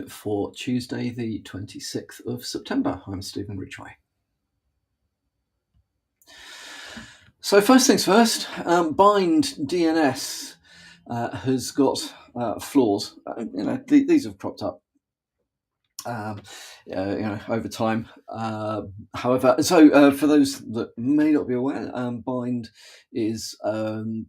For Tuesday, the 26th of September. I'm Stephen Ridgway. So first things first, Bind DNS has got flaws. These have cropped up over time. However, for those that may not be aware, Bind is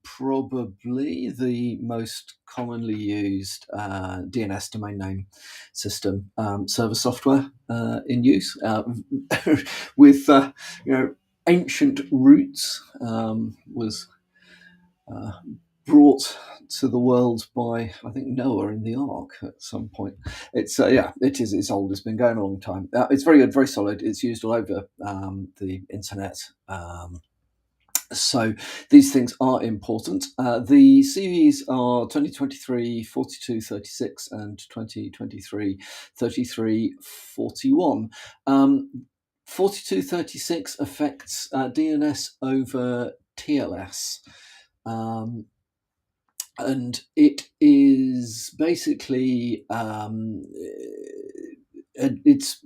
probably the most commonly used DNS domain name system server software in use, with ancient roots. Was brought to the world by, I think, Noah in the Ark at some point. It's it's old. It's been going a long time. It's very good, very solid. It's used all over the internet. So these things are important. The CVs are 2023 4236 and 2023 3341. 4236 affects DNS over TLS. And it is basically it's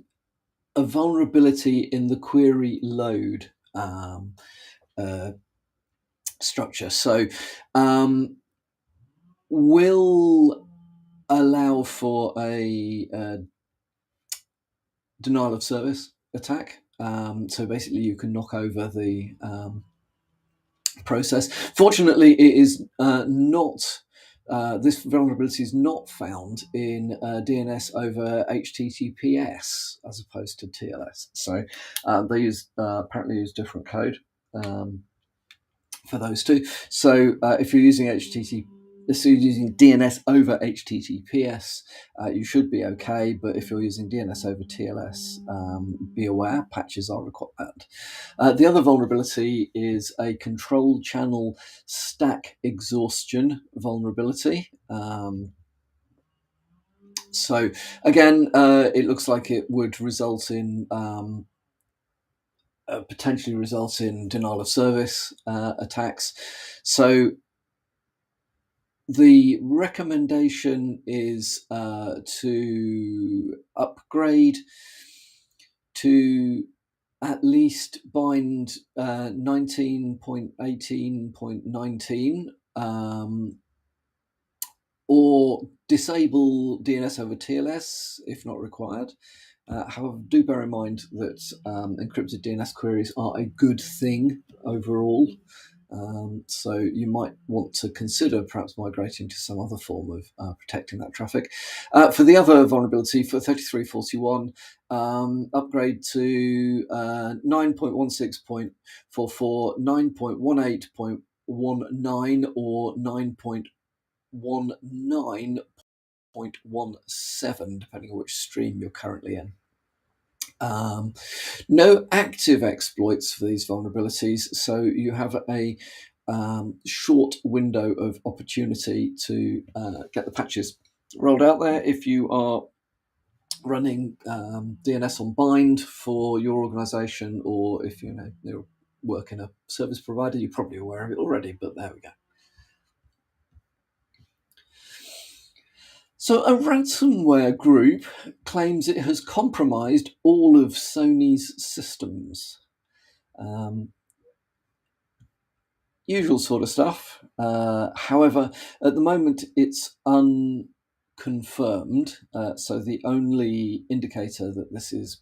a vulnerability in the query load structure. So will allow for a denial of service attack. So basically you can knock over the process. Fortunately, it is not. This vulnerability is not found in DNS over HTTPS as opposed to TLS. So they apparently use different code for those two. So if you're using using DNS over HTTPS, you should be okay. But if you're using DNS over TLS, be aware, patches are required. The other vulnerability is a control channel stack exhaustion vulnerability. So again, it looks like it would result in potentially result in denial of service attacks. So the recommendation is to upgrade to at least Bind 19.18.19, or disable DNS over TLS if not required. However, do bear in mind that encrypted DNS queries are a good thing overall. So you might want to consider perhaps migrating to some other form of protecting that traffic. For the other vulnerability, for 3341, upgrade to 9.16.44, 9.18.19, or 9.19.17, depending on which stream you're currently in. No active exploits for these vulnerabilities, so you have a short window of opportunity to get the patches rolled out there. If you are running DNS on Bind for your organization, or if you work in a service provider, you're probably aware of it already, but there we go. So a ransomware group claims it has compromised all of Sony's systems. Usual sort of stuff. However, at the moment it's unconfirmed. So the only indicator that this is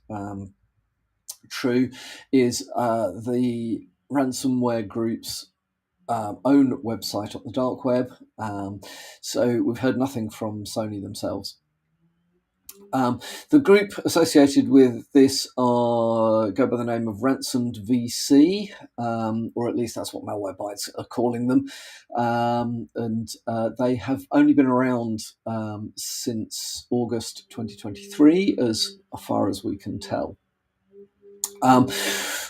true is the ransomware group's own website on the dark web. So we've heard nothing from Sony themselves. The group associated with this go by the name of Ransomed VC, or at least that's what Malwarebytes are calling them. And they have only been around since August 2023, as far as we can tell.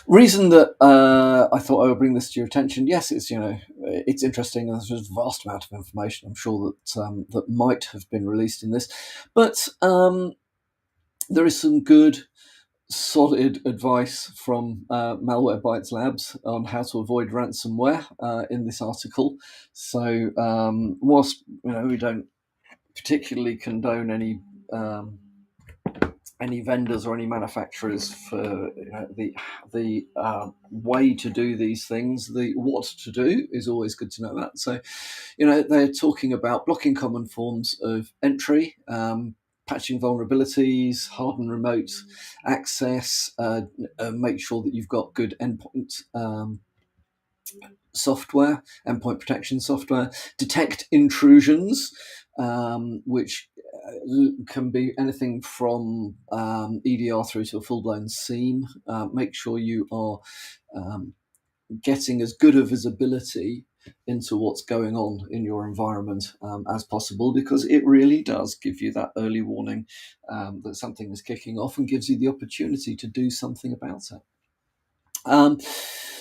Reason that I thought I would bring this to your attention, yes, it's it's interesting, and there's a vast amount of information I'm sure that might have been released in this, but there is some good, solid advice from Malwarebytes Labs on how to avoid ransomware in this article. So whilst we don't particularly condone any any vendors or any manufacturers for the way to do these things. The what to do is always good to know that. So, they're talking about blocking common forms of entry, patching vulnerabilities, harden remote access, make sure that you've got good endpoint software, endpoint protection software, detect intrusions, which can be anything from EDR through to a full-blown SIEM. Make sure you are getting as good a visibility into what's going on in your environment as possible, because it really does give you that early warning that something is kicking off and gives you the opportunity to do something about it.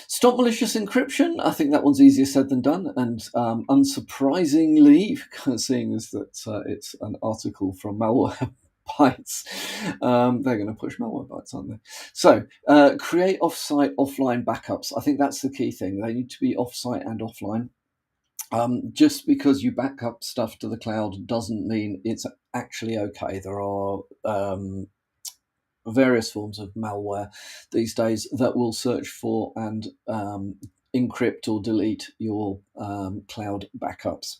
Stop malicious encryption. I think that one's easier said than done, and unsurprisingly, seeing as that it's an article from Malware Bytes, they're going to push Malware Bytes, aren't they? So, create off-site, offline backups. I think that's the key thing. They need to be off-site and offline. Just because you back up stuff to the cloud doesn't mean it's actually okay. There are various forms of malware these days that will search for and encrypt or delete your cloud backups.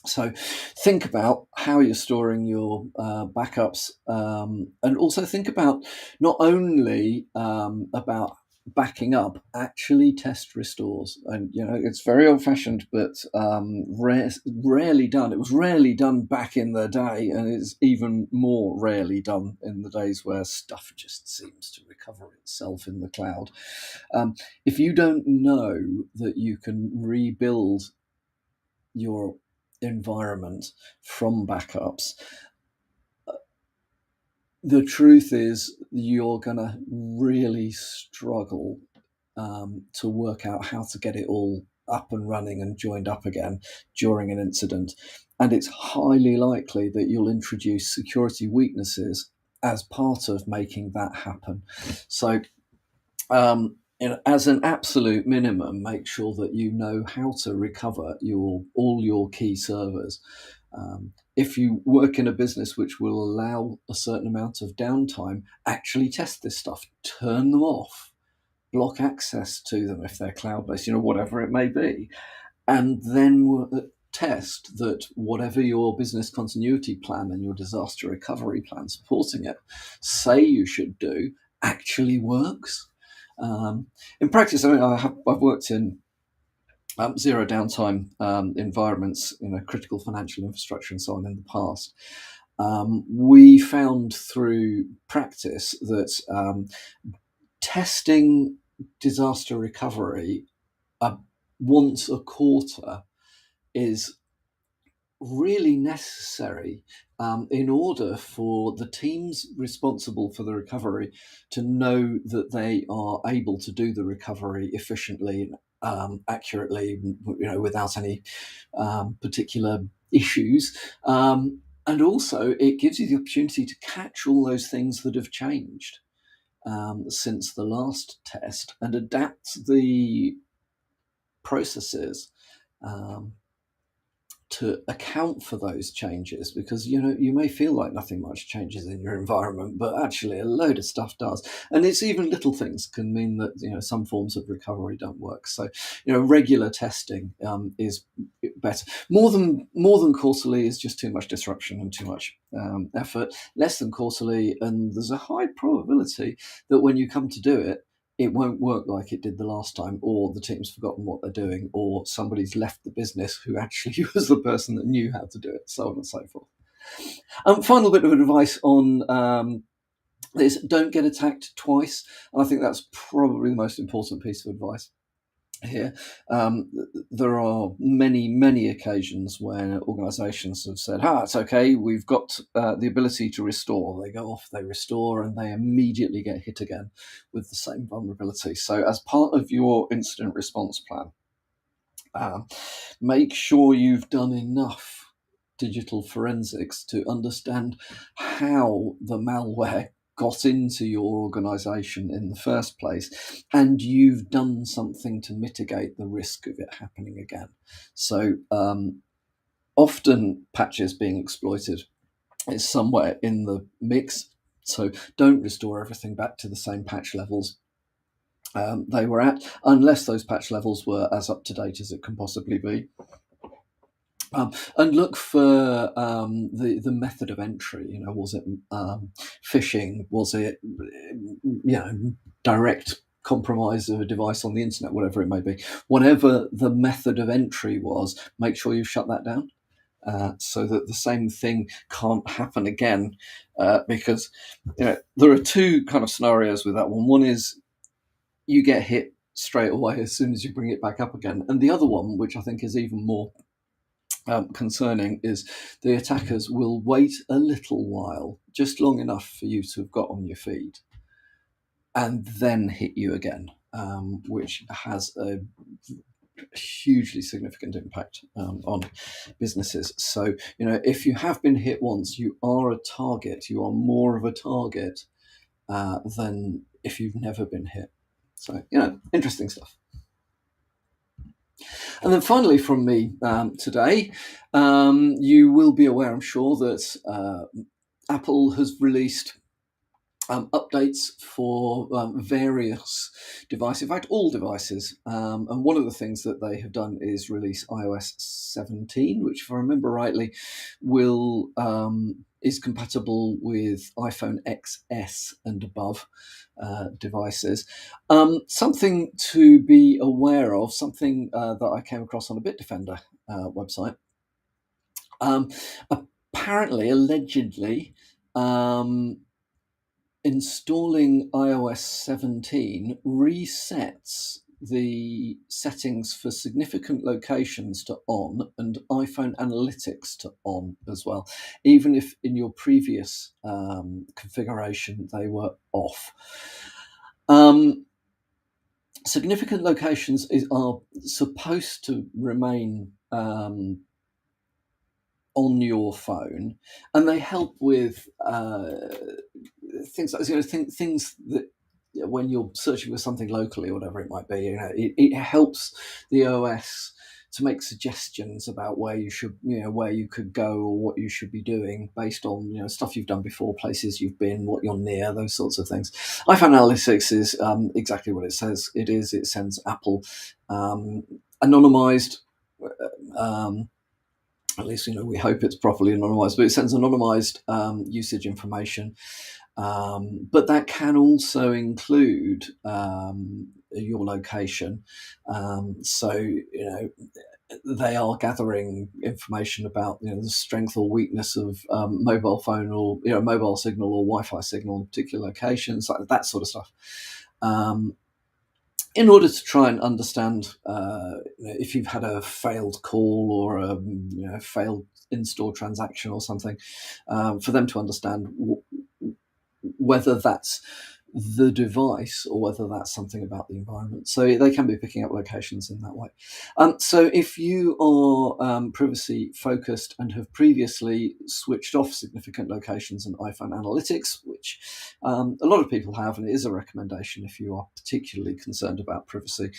So think about how you're storing your backups, and also think about not only about backing up, actually test restores. And it's very old-fashioned, but rarely done. It was rarely done back in the day, and it's even more rarely done in the days where stuff just seems to recover itself in the cloud. If you don't know that you can rebuild your environment from backups, the truth is you're going to really struggle to work out how to get it all up and running and joined up again during an incident. And it's highly likely that you'll introduce security weaknesses as part of making that happen. So, as an absolute minimum, make sure that you know how to recover all your key servers. If you work in a business which will allow a certain amount of downtime, actually test this stuff, turn them off, block access to them if they're cloud-based, whatever it may be, and then test that whatever your business continuity plan and your disaster recovery plan supporting it say you should do actually works. In practice, I've worked in zero downtime environments, critical financial infrastructure and so on in the past. We found through practice that testing disaster recovery once a quarter is really necessary in order for the teams responsible for the recovery to know that they are able to do the recovery efficiently, accurately, without any particular issues. And also, it gives you the opportunity to catch all those things that have changed since the last test and adapt the processes to account for those changes, because you may feel like nothing much changes in your environment, but actually a load of stuff does. And it's even little things can mean that some forms of recovery don't work. So regular testing is better. More than quarterly is just too much disruption and too much effort. Less than quarterly, and there's a high probability that when you come to do it, it won't work like it did the last time, or the team's forgotten what they're doing, or somebody's left the business who actually was the person that knew how to do it, so on and so forth. Final bit of advice on this: don't get attacked twice. And I think that's probably the most important piece of advice here. There are many occasions when organizations have said, it's okay, we've got the ability to restore. They go off, they restore, and they immediately get hit again with the same vulnerability. So as part of your incident response plan, make sure you've done enough digital forensics to understand how the malware got into your organization in the first place, and you've done something to mitigate the risk of it happening again. So often patches being exploited is somewhere in the mix. So don't restore everything back to the same patch levels they were at, unless those patch levels were as up to date as it can possibly be. And look for the method of entry. Was it phishing? Was it direct compromise of a device on the internet? Whatever it may be, whatever the method of entry was, make sure you shut that down. So that the same thing can't happen again, because there are two kind of scenarios with that one. One is you get hit straight away as soon as you bring it back up again, and the other one, which I think is even more concerning, is the attackers will wait a little while, just long enough for you to have got on your feet, and then hit you again, which has a hugely significant impact on businesses. So, if you have been hit once, you are a target. You are more of a target than if you've never been hit. So, interesting stuff. And then finally from me today, you will be aware, I'm sure, that Apple has released updates for various devices, in fact, all devices. And one of the things that they have done is release iOS 17, which, if I remember rightly, is compatible with iPhone XS and above devices. Something to be aware of, something that I came across on a Bitdefender website. Apparently, allegedly, installing iOS 17 resets the settings for significant locations to on and iPhone analytics to on as well, even if in your previous configuration they were off. Significant locations are supposed to remain on your phone, and they help with things like things that when you're searching for something locally or whatever it might be, it helps the OS to make suggestions about where you should, where you could go or what you should be doing based on stuff you've done before, places you've been, what you're near, those sorts of things. iPhone Analytics is exactly what it says it is. It sends Apple anonymized. At least we hope it's properly anonymized, but it sends anonymized usage information. But that can also include your location. So they are gathering information about the strength or weakness of mobile phone or mobile signal or Wi-Fi signal in particular locations, like that sort of stuff. In order to try and understand if you've had a failed call or a failed in-store transaction or something, for them to understand whether that's the device or whether that's something about the environment. So they can be picking up locations in that way. So if you are privacy focused and have previously switched off significant locations in iPhone Analytics, which a lot of people have, and it is a recommendation if you are particularly concerned about privacy,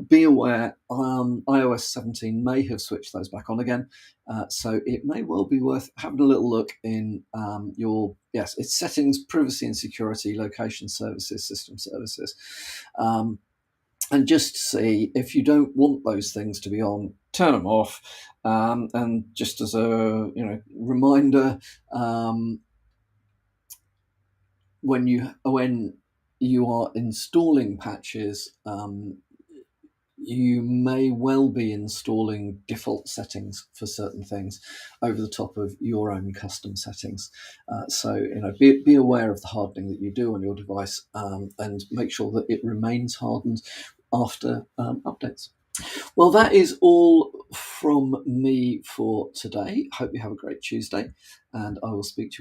be aware iOS 17 may have switched those back on again. So it may well be worth having a little look in it's settings, privacy and security, location services, system services, and just see if you don't want those things to be on, turn them off. And just as a reminder, when you are installing patches, you may well be installing default settings for certain things over the top of your own custom settings. So be aware of the hardening that you do on your device, and make sure that it remains hardened after updates. Well, that is all from me for today. Hope you have a great Tuesday, and I will speak to you